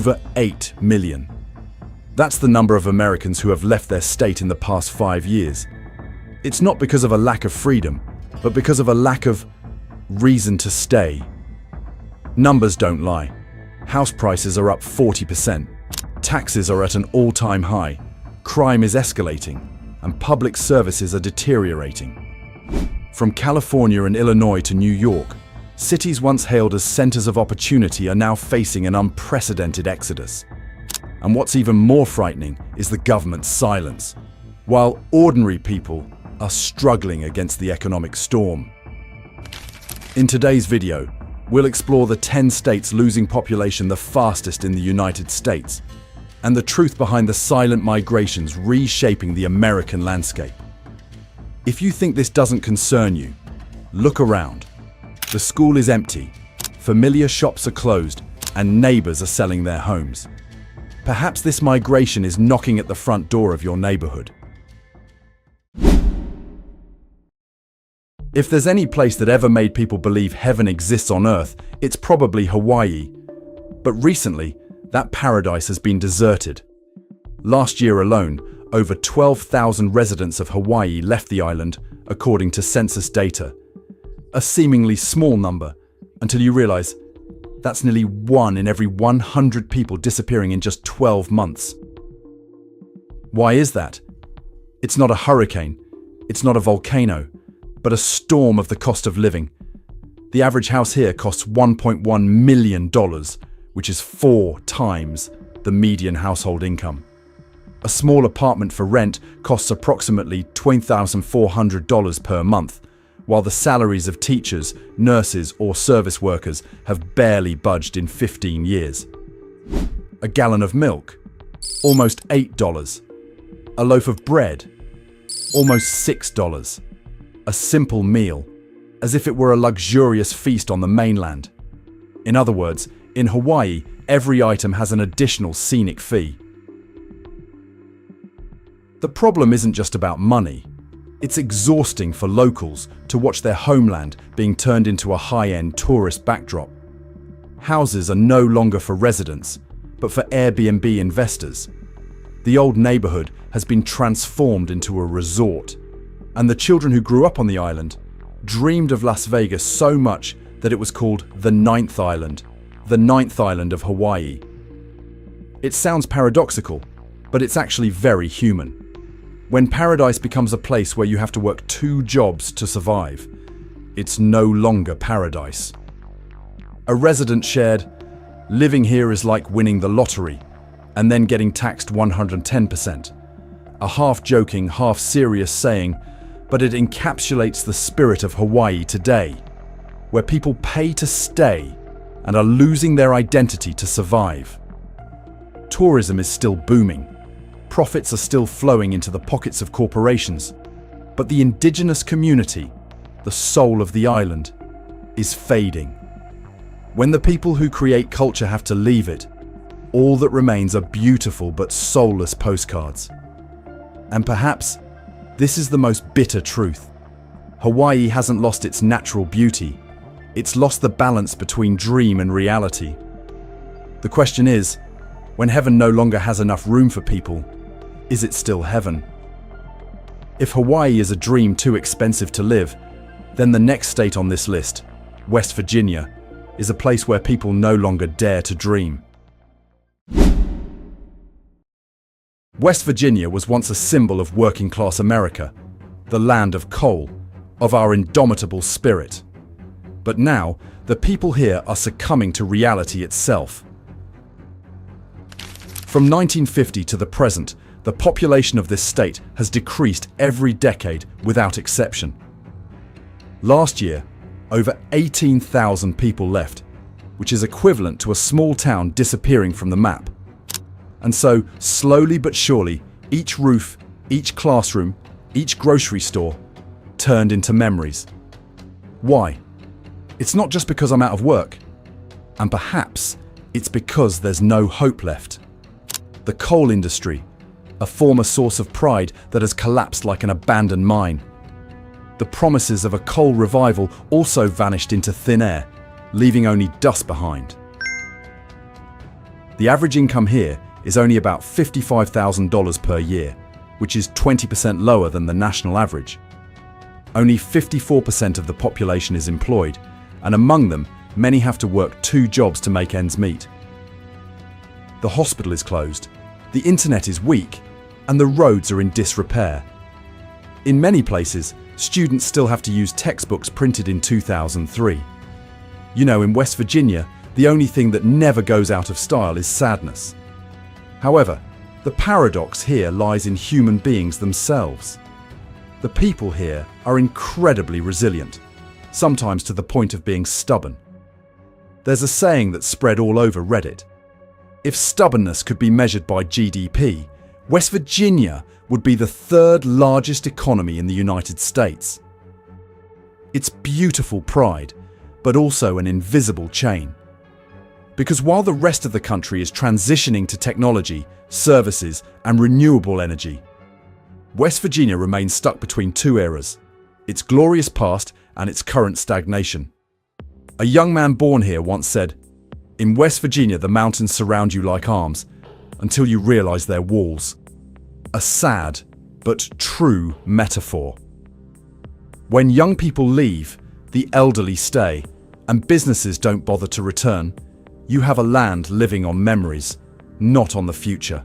over 8 million. That's the number of Americans who have left their state in the past 5 years. It's not because of a lack of freedom, but because of a lack of reason to stay. Numbers don't lie. House prices are up 40%. Taxes are at an all-time high. Crime is escalating, and public services are deteriorating. From California and Illinois to New York, cities once hailed as centers of opportunity are now facing an unprecedented exodus. And what's even more frightening is the government's silence, while ordinary people are struggling against the economic storm. In today's video, we'll explore the 10 states losing population the fastest in the United States, and the truth behind the silent migrations reshaping the American landscape. If you think this doesn't concern you, look around. The school is empty, familiar shops are closed, and neighbors are selling their homes. Perhaps this migration is knocking at the front door of your neighborhood. If there's any place that ever made people believe heaven exists on Earth, it's probably Hawaii. But recently, that paradise has been deserted. Last year alone, over 12,000 residents of Hawaii left the island, according to census data. A seemingly small number, until you realize that's nearly 1 in every 100 people disappearing in just 12 months. Why is that? It's not a hurricane, it's not a volcano, but a storm of the cost of living. The average house here costs $1.1 million, which is 4 times the median household income. A small apartment for rent costs approximately $20,400 per month, while the salaries of teachers, nurses, or service workers have barely budged in 15 years. A gallon of milk, almost $8. A loaf of bread, almost $6. A simple meal, as if it were a luxurious feast on the mainland. In other words, in Hawaii, every item has an additional scenic fee. The problem isn't just about money. It's exhausting for locals to watch their homeland being turned into a high-end tourist backdrop. Houses are no longer for residents, but for Airbnb investors. The old neighborhood has been transformed into a resort, and the children who grew up on the island dreamed of Las Vegas so much that it was called the Ninth Island of Hawaii. It sounds paradoxical, but it's actually very human. When paradise becomes a place where you have to work 2 jobs to survive, it's no longer paradise. A resident shared, "Living here is like winning the lottery and then getting taxed 110%. A half-joking, half-serious saying, but it encapsulates the spirit of Hawaii today, where people pay to stay and are losing their identity to survive. Tourism is still booming. Profits are still flowing into the pockets of corporations, but the indigenous community, the soul of the island, is fading. When the people who create culture have to leave it, all that remains are beautiful but soulless postcards. And perhaps this is the most bitter truth. Hawaii hasn't lost its natural beauty. It's lost the balance between dream and reality. The question is, when heaven no longer has enough room for people, is it still heaven? If Hawaii is a dream too expensive to live, then the next state on this list, West Virginia, is a place where people no longer dare to dream. West Virginia was once a symbol of working-class America, the land of coal, of our indomitable spirit. But now, the people here are succumbing to reality itself. From 1950 to the present, the population of this state has decreased every decade without exception. Last year, over 18,000 people left, which is equivalent to a small town disappearing from the map. And so, slowly but surely, each roof, each classroom, each grocery store turned into memories. Why? It's not just because I'm out of work. And perhaps it's because there's no hope left. The coal industry, a former source of pride that has collapsed like an abandoned mine. The promises of a coal revival also vanished into thin air, leaving only dust behind. The average income here is only about $55,000 per year, which is 20% lower than the national average. Only 54% of the population is employed, and among them, many have to work 2 jobs to make ends meet. The hospital is closed, the internet is weak, and the roads are in disrepair. In many places, students still have to use textbooks printed in 2003. You know, in West Virginia, the only thing that never goes out of style is sadness. However, the paradox here lies in human beings themselves. The people here are incredibly resilient, sometimes to the point of being stubborn. There's a saying that's spread all over Reddit. If stubbornness could be measured by GDP, West Virginia would be the 3rd largest economy in the United States. It's beautiful pride, but also an invisible chain. Because while the rest of the country is transitioning to technology, services, and renewable energy, West Virginia remains stuck between 2 eras, its glorious past and its current stagnation. A young man born here once said, "In West Virginia, the mountains surround you like arms until you realize they're walls." A sad but true metaphor. When young people leave, the elderly stay, and businesses don't bother to return, you have a land living on memories, not on the future.